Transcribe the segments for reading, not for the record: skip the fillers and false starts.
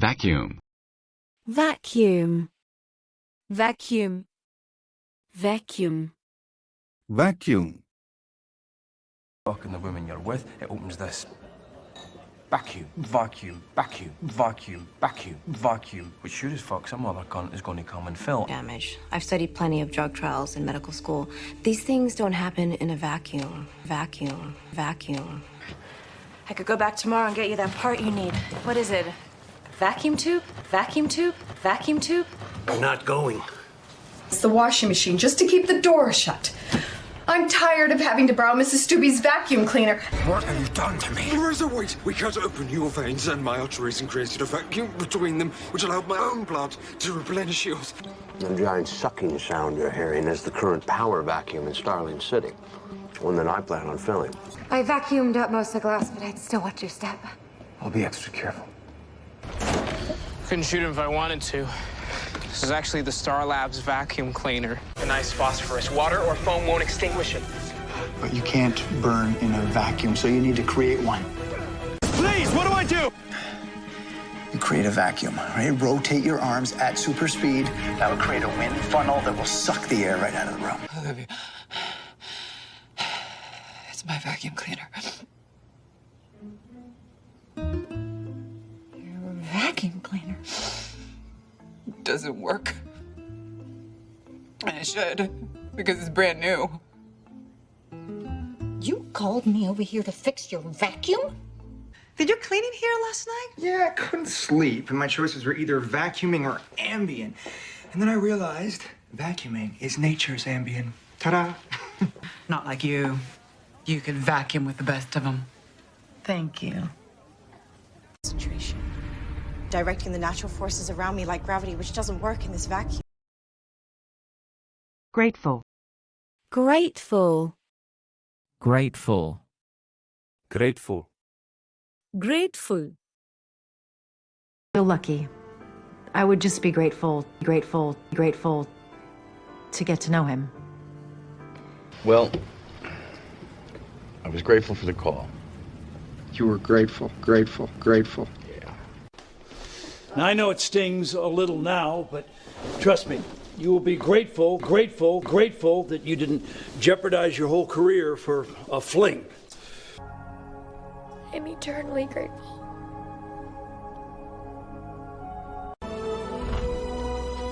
Vacuum. Vacuum. Vacuum. Vacuum. Vacuum. Fucking the woman you're with, it opens this. Vacuum, vacuum, vacuum, vacuum, vacuum, vacuum. Which sure as fuck some other cunt is going to come and fill. Damage. I've studied plenty of drug trials in medical school. These things don't happen in a vacuum. Vacuum. Vacuum. I could go back tomorrow and get you that part you need. What is it? Vacuum tube? Vacuum tube? Vacuum tube? I'm not going. It's the washing machine just to keep the door shut. I'm tired of having to borrow Mrs. Stubby's vacuum cleaner. What have you done to me? Razor weight. We cut open your veins and my arteries and created a vacuum between them, which allowed my own blood to replenish yours. The giant sucking sound you're hearing is the current power vacuum in Starling City, one that I plan on filling. I vacuumed up most of the glass, but I'd still watch your step. I'll be extra careful. Couldn't shoot him if I wanted to. This is actually the Star Labs vacuum cleaner. A nice phosphorus. Water or foam won't extinguish it. But you can't burn in a vacuum, so you need to create one. Please, what do I do? You create a vacuum, right? Rotate your arms at super speed. That will create a wind funnel that will suck the air right out of the room. I love you. It's my vacuum cleaner. Your vacuum cleaner doesn't work. And it should, because it's brand new. You called me over here to fix your vacuum? Did you clean in here last night? Yeah, I couldn't sleep, and my choices were either vacuuming or ambient. And then I realized vacuuming is nature's ambient. Ta-da! Not like you. You could vacuum with the best of them. Thank you. Concentration. Directing the natural forces around me like gravity, which doesn't work in this vacuum. Grateful. Grateful. Grateful. Grateful. Grateful. Feel lucky. I would just be grateful to get to know him. Well, I was grateful for the call. You were grateful. Yeah. Now, I know it stings a little now, but trust me, you will be grateful that you didn't jeopardize your whole career for a fling. I'm eternally grateful.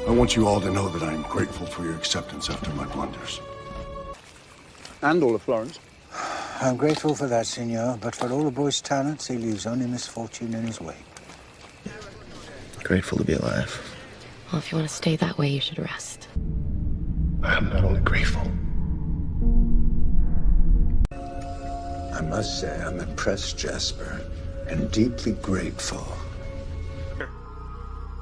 I want you all to know that I'm grateful for your acceptance after my blunders. And all of Florence. I'm grateful for that, senor, but for all the boy's talents, he leaves only misfortune in his way. Grateful to be alive. Well, if you want to stay that way, you should rest. I'm not only grateful. I must say, I'm impressed, Jasper, and deeply grateful.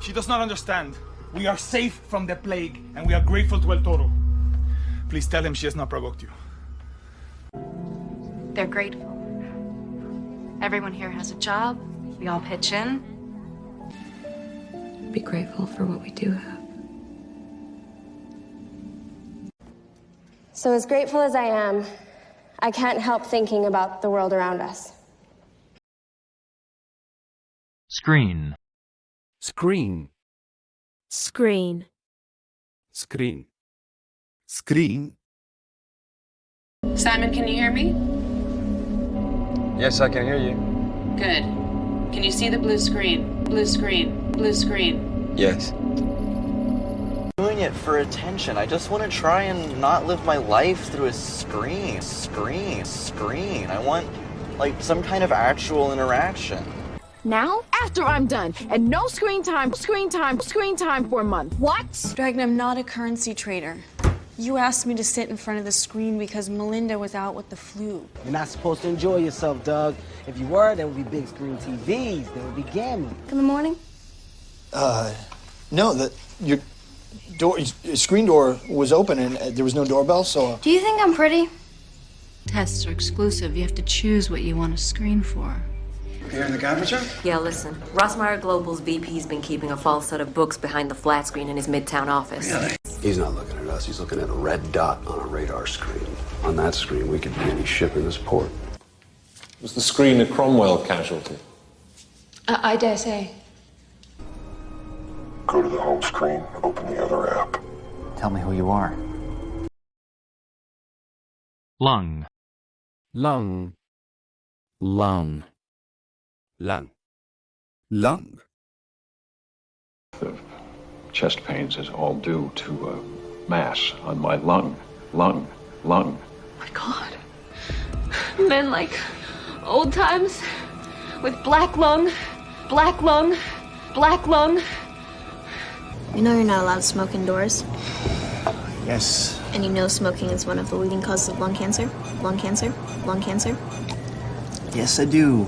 She does not understand. We are safe from the plague, and we are grateful to El Toro. Please tell him she has not provoked you. They're grateful. Everyone here has a job. We all pitch in. Be grateful for what we do have. So as grateful as I am, I can't help thinking about the world around us. Screen. Screen. Screen. Screen. Screen. Simon, can you hear me? Yes, I can hear you. Good. Can you see the blue screen? Blue screen. Blue screen. Yes. Doing it for attention. I just want to try and not live my life through a screen. I want, like, some kind of actual interaction. Now? After I'm done. And no screen time for a month. What? Dragon, I'm not a currency trader. You asked me to sit in front of the screen because Melinda was out with the flu. You're not supposed to enjoy yourself, Doug. If you were, there would be big screen TVs. There would be gambling. Good morning. No, your screen door was open and there was no doorbell, so... Do you think I'm pretty? Tests are exclusive. You have to choose what you want to screen for. Here in the conference room? Yeah, listen. Rossmeyer Global's VP's been keeping a false set of books behind the flat screen in his midtown office. Really? He's not looking at us. He's looking at a red dot on a radar screen. On that screen, we could be any ship in this port. Was the screen a Cromwell casualty? I dare say. Go to the home screen, open the other app. Tell me who you are. Lung. Lung. Lung. Lung. Lung. The chest pains is all due to a mass on my lung. Lung. Oh my God. Men like old times with black lung, black lung, black lung. You know you're not allowed to smoke indoors. Yes. And you know smoking is one of the leading causes of lung cancer? Lung cancer? Lung cancer? Yes, I do.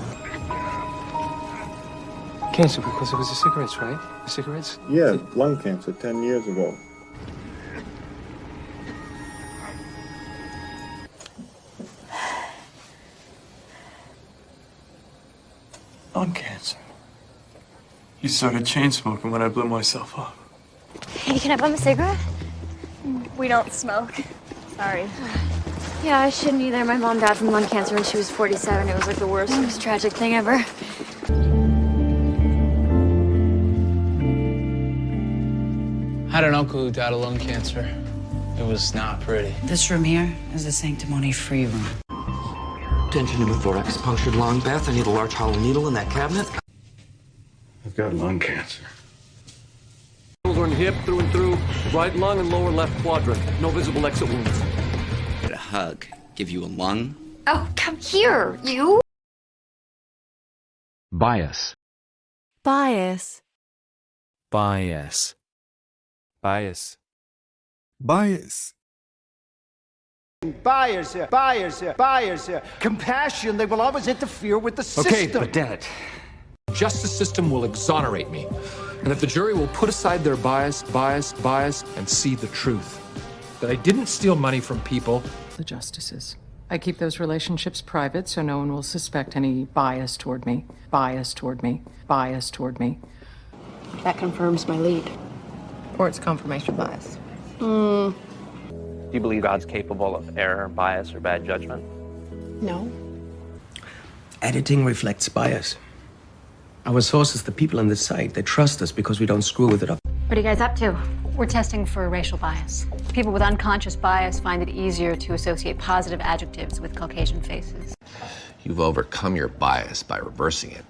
Cancer because it was the cigarettes, right? The cigarettes? Yeah, lung cancer 10 years ago. Lung cancer. You started chain smoking when I blew myself up. Hey, can I bum a cigarette? We don't smoke. Sorry. Yeah, I shouldn't either. My mom died from lung cancer when she was 47. It was like the worst, most tragic thing ever. I had an uncle who died of lung cancer. It was not pretty. This room here is the sanctimony-free room. Attention to the thorax punctured lung. Beth, I need a large hollow needle in that cabinet. I've got lung cancer. Shoulder and hip through and through. Right lung and lower left quadrant. No visible exit wounds. A hug. Give you a lung. Oh, come here, you! Bias. Bias. Bias. Bias. Bias. Bias. Compassion, they will always interfere with the system. Okay, but Dad, justice system will exonerate me. And if the jury will put aside their bias, and see the truth. That I didn't steal money from people. The justices. I keep those relationships private so no one will suspect any bias toward me. Bias toward me. Bias toward me. That confirms my lead. Or it's confirmation bias. Do you believe God's capable of error, bias, or bad judgment? No. Editing reflects bias. Our sources, the people on this site, they trust us because we don't screw with it up. What are you guys up to? We're testing for racial bias. People with unconscious bias find it easier to associate positive adjectives with Caucasian faces. You've overcome your bias by reversing it.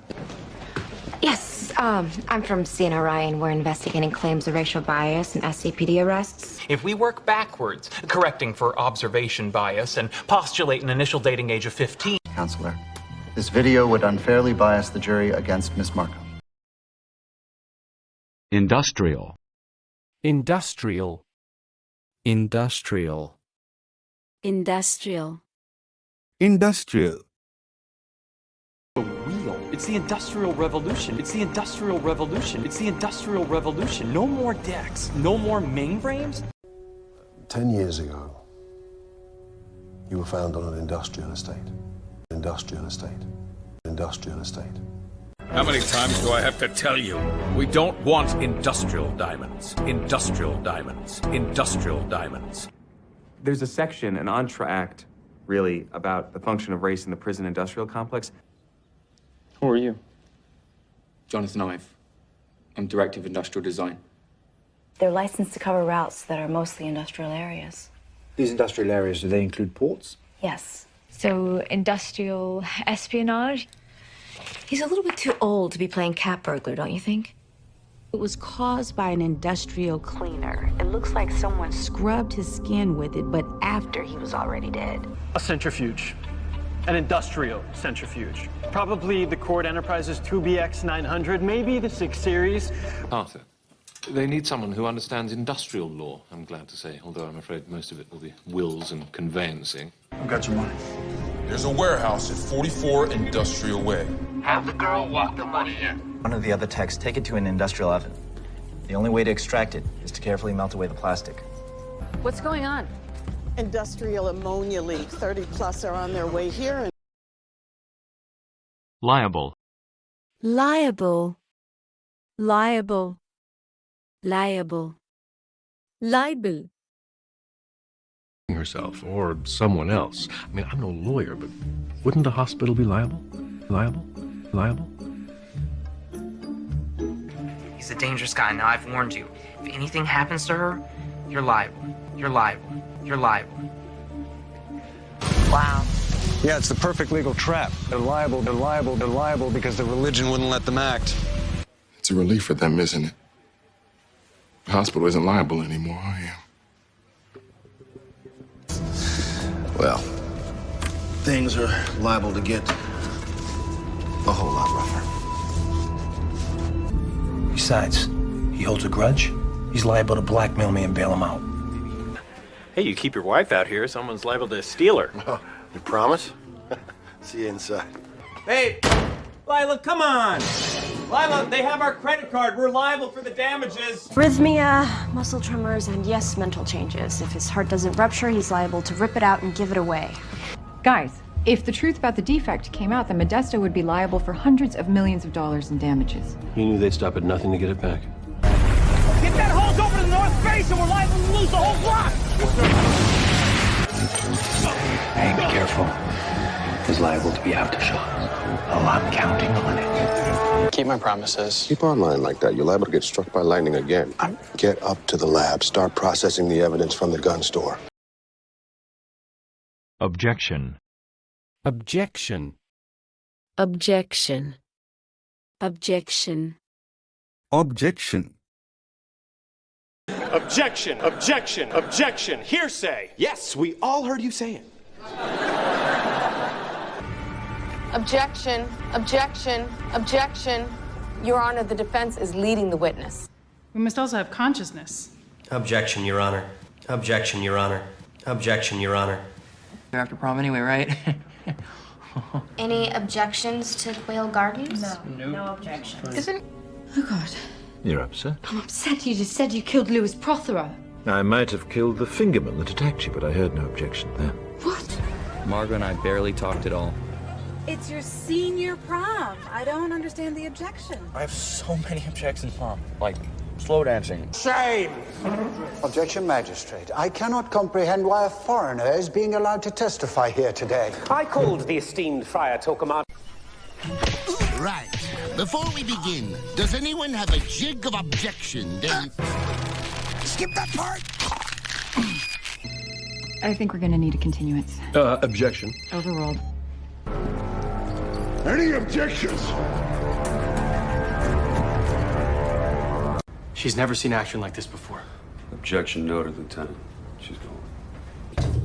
Yes, I'm from CNRI and we're investigating claims of racial bias and SCPD arrests. If we work backwards, correcting for observation bias and postulate an initial dating age of 15. Counselor, this video would unfairly bias the jury against Miss Markham. Industrial. Industrial. Industrial. Industrial. Industrial. It's the Industrial Revolution. It's the Industrial Revolution. It's the Industrial Revolution. No more decks. No more mainframes. 10 years ago, you were found on an industrial estate. Industrial estate. Industrial estate. How many times do I have to tell you? We don't want industrial diamonds. Industrial diamonds. Industrial diamonds. There's a section, an entr'acte, really, about the function of race in the prison industrial complex. Who are you? Jonathan Ive. I'm Director of Industrial Design. They're licensed to cover routes that are mostly industrial areas. These industrial areas, do they include ports? Yes. So, industrial espionage? He's a little bit too old to be playing cat burglar, don't you think? It was caused by an industrial cleaner. It looks like someone scrubbed his skin with it, but after he was already dead. A centrifuge. An industrial centrifuge. Probably the Cord Enterprises 2BX900, maybe the 6 Series. Arthur, they need someone who understands industrial law, I'm glad to say, although I'm afraid most of it will be wills and conveyancing. I've got your money. There's a warehouse at 44 Industrial Way. Have the girl walk the money in. One of the other techs, take it to an industrial oven. The only way to extract it is to carefully melt away the plastic. What's going on? Industrial ammonia leak. 30 plus are on their way here. Liable. Liable. Liable. Liable. Libel. Herself or someone else. I mean, I'm no lawyer, but wouldn't a hospital be liable? Liable? Liable? He's a dangerous guy. Now, I've warned you. If anything happens to her, you're liable. You're liable. You're liable. Wow. Yeah, it's the perfect legal trap. They're liable because the religion wouldn't let them act. It's a relief for them, isn't it? The hospital isn't liable anymore, I am. Well, things are liable to get a whole lot rougher. Besides, he holds a grudge. He's liable to blackmail me and bail him out. Hey, you keep your wife out here, someone's liable to steal her. Oh, you promise? See you inside. Hey, Lila, come on! Lila, they have our credit card. We're liable for the damages. Arrhythmia, muscle tremors, and yes, mental changes. If his heart doesn't rupture, he's liable to rip it out and give it away. Guys, if the truth about the defect came out, then Modesto would be liable for hundreds of millions of dollars in damages. He knew they'd stop at nothing to get it back. Get that hose over to the north face and we're liable to lose the whole block! Hey, be careful. There's liable to be aftershocks. Oh, I'm counting on it. Keep my promises. Keep on lying like that. You're liable to get struck by lightning again. Get up to the lab. Start processing the evidence from the gun store. Objection. Objection. Objection. Objection. Objection. Objection, objection, objection, hearsay. Yes, we all heard you say it. Objection, objection, objection. Your Honor, the defense is leading the witness. We must also have consciousness. Objection, Your Honor. Objection, Your Honor. Objection, Your Honor. You're after prom anyway, right? Any objections to Quail Gardens? No objections. Isn't... Oh, God. You're upset? I'm upset. You just said you killed Louis Prothero. I might have killed the fingerman that attacked you, but I heard no objection then. What? Margot and I barely talked at all. It's your senior prom. I don't understand the objection. I have so many objections, Mom. Like, slow dancing. Shame! Objection, Magistrate. I cannot comprehend why a foreigner is being allowed to testify here today. I called the esteemed Friar Tokamak. Right. Before we begin, does anyone have a jig of objection? Then skip that part. I think we're going to need a continuance. Objection. Overruled. Any objections? She's never seen action like this before. Objection noted, Lieutenant. She's gone.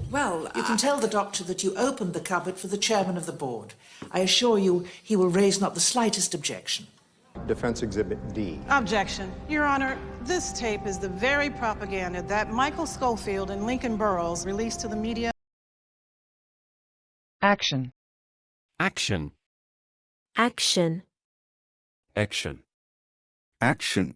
Well, you can tell the doctor that you opened the cupboard for the chairman of the board. I assure you he will raise not the slightest objection. Defense Exhibit D. Objection. Your Honor, this tape is the very propaganda that Michael Schofield and Lincoln Burrows released to the media. Action. Action. Action. Action. Action.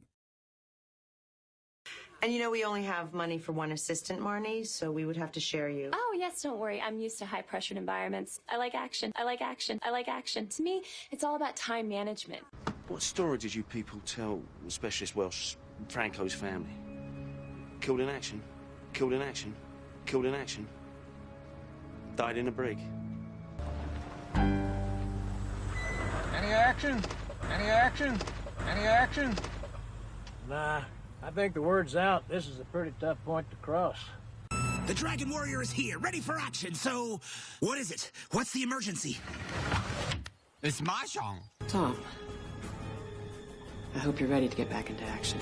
And you know we only have money for one assistant, Marnie, so we would have to share you. Oh, yes, don't worry. I'm used to high-pressured environments. I like action. I like action. I like action. To me, it's all about time management. What story did you people tell Specialist Welsh Franco's family? Killed in action. Killed in action. Killed in action. Died in a brig. Any action? Any action? Any action? Nah, I think the word's out. This is a pretty tough point to cross. The Dragon Warrior is here, ready for action, so what is it? What's the emergency? It's my song. Tom, I hope you're ready to get back into action.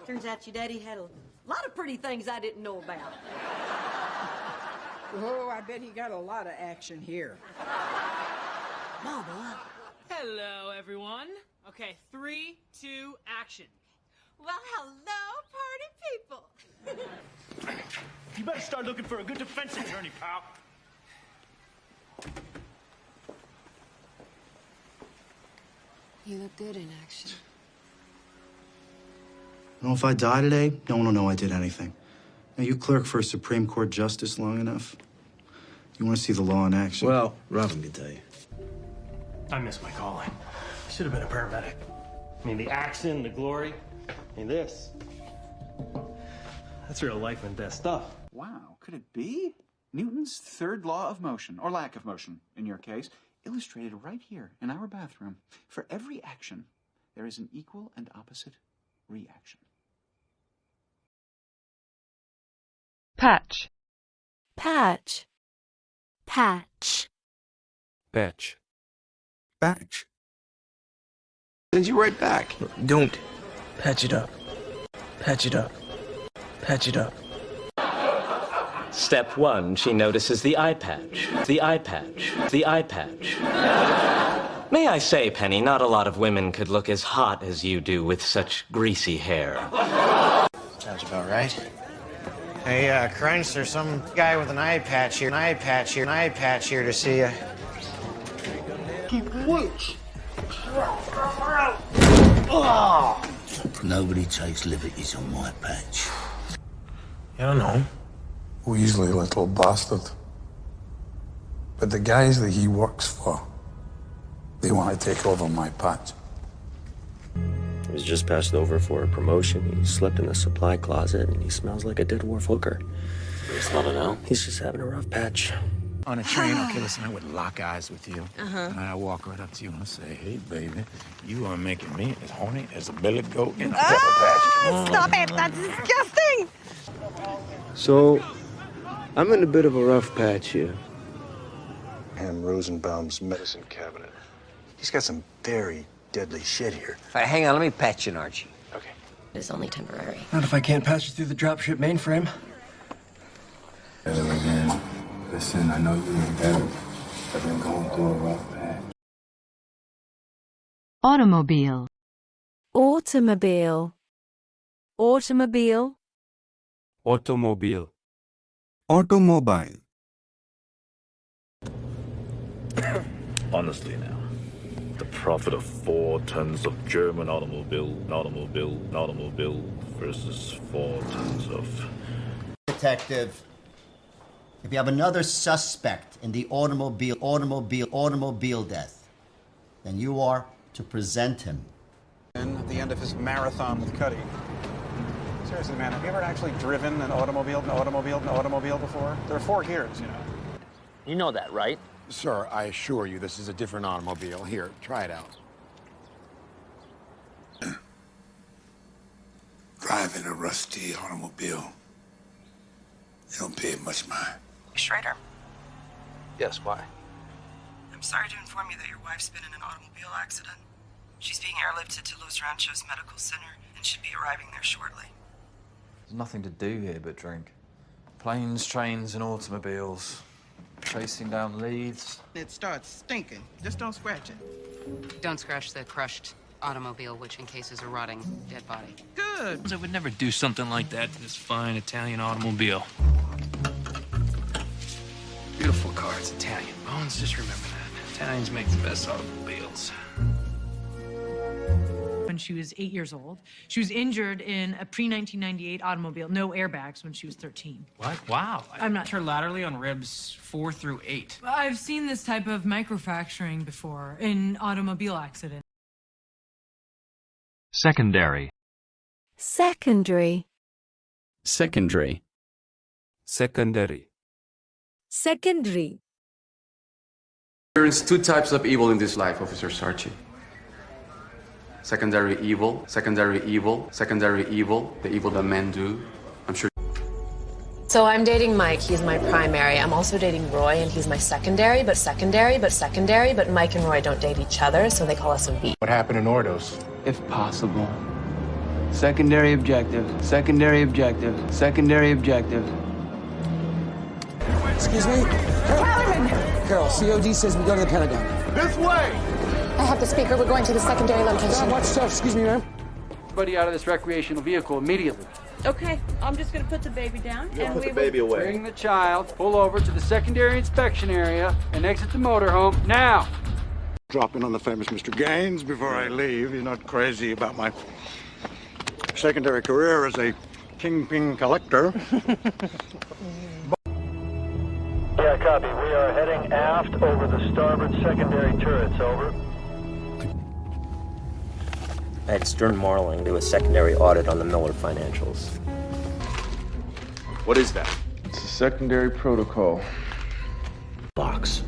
Turns out your daddy had a lot of pretty things I didn't know about. Oh, I bet he got a lot of action here. Mama. Hello, everyone. Okay, 3, 2, action. Well, hello, party people. You better start looking for a good defense attorney, pal. You look good in action. Well, if I die today, no one will know I did anything. Now, you clerk for a Supreme Court justice long enough, you want to see the law in action. Well, Robin can tell you. I miss my calling. I should have been a paramedic. I mean, the action, the glory, and this. That's real life and death stuff. Wow, could it be? Newton's third law of motion, or lack of motion in your case, illustrated right here in our bathroom. For every action, there is an equal and opposite reaction. Patch. Patch. Patch. Patch. Patch. Send you right back. Don't. Patch it up. Patch it up. Patch it up. Step 1, she notices the eye patch. The eye patch. The eye patch. May I say, Penny, not a lot of women could look as hot as you do with such greasy hair. Sounds about right. Hey, Crunch, there's some guy with an eye patch here, an eye patch here, an eye patch here to see you. Wait. Nobody takes liberties on my patch. I don't know. Weasley, little bastard. But the guys that he works for, they want to take over my patch. He was just passed over for a promotion. He slept in the supply closet, and he smells like a dead wharf hooker. You smell it now? He's just having a rough patch. On a train, okay, listen, I would lock eyes with you. And I walk right up to you and I say, hey, baby, you are making me as horny as a billy goat in a pepper patch. Stop it! That's disgusting! So, I'm in a bit of a rough patch here. And Rosenbaum's medicine cabinet. He's got some very deadly shit here. Hang on, let me patch you, Archie. Okay. It's only temporary. Not if I can't pass you through the dropship mainframe. Hello again. Listen, I know you ain't better. I've been going through a rough patch. Automobile. Automobile. Automobile. Automobile. Automobile. Honestly now, the profit of 4 tons of German automobile versus 4 tons of... Detective, if you have another suspect in the automobile death, then you are to present him. And at the end of his marathon with Cuddy. Seriously, man, have you ever actually driven an automobile before? There are 4 gears, you know. You know that, right? Sir, I assure you this is a different automobile. Here, try it out. Driving a rusty automobile. You don't pay it much mind. Schrader, Yes, why? I'm sorry to inform you that your wife's been in an automobile accident. She's being airlifted to Los Ranchos Medical Center and should be arriving there shortly. There's nothing to do here but drink. Planes, trains, and automobiles. Chasing down leads. It starts stinking. Just don't scratch it. Don't scratch the crushed automobile, which encases a rotting dead body. Good. I would never do something like that to this fine Italian automobile. Beautiful car, it's Italian. Bones, just remember that. Italians make the best automobiles. When she was 8 years old, she was injured in a pre-1998 automobile. No airbags when she was 13. What? Wow. I'm not her laterally on ribs 4 through 8. I've seen this type of microfracturing before in automobile accidents. Secondary. Secondary. Secondary. Secondary. Secondary. There is 2 types of evil in this life, Officer Sarchi. Secondary evil, the evil that men do. I'm sure. So I'm dating Mike, he's my primary. I'm also dating Roy, and he's my secondary, but Mike and Roy don't date each other, so they call us a V. What happened in Ordos? If possible. Secondary objective, secondary objective, secondary objective. Excuse me? Carol, COD says we go to the Pentagon. This way! I have the speaker. We're going to the secondary location. Watch yourself. Excuse me, ma'am. Everybody out of this recreational vehicle immediately. Okay, I'm just gonna put the baby down. Put the baby away. Bring the child, pull over to the secondary inspection area, and exit the motorhome now. Drop in on the famous Mr. Gaines before I leave. You're not crazy about my secondary career as a kingpin collector. Yeah, copy. We are heading aft over the starboard secondary turrets, over. At Stern Marling, there was secondary audit on the Miller financials. What is that? It's a secondary protocol. Box.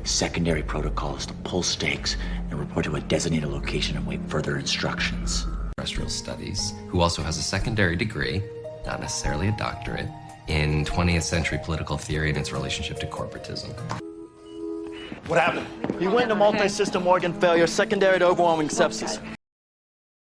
Secondary protocol is to pull stakes and report to a designated location and wait further instructions. Terrestrial Studies, who also has a secondary degree, not necessarily a doctorate, in 20th century political theory and its relationship to corporatism. What happened? He went into multi-system organ failure secondary to overwhelming sepsis.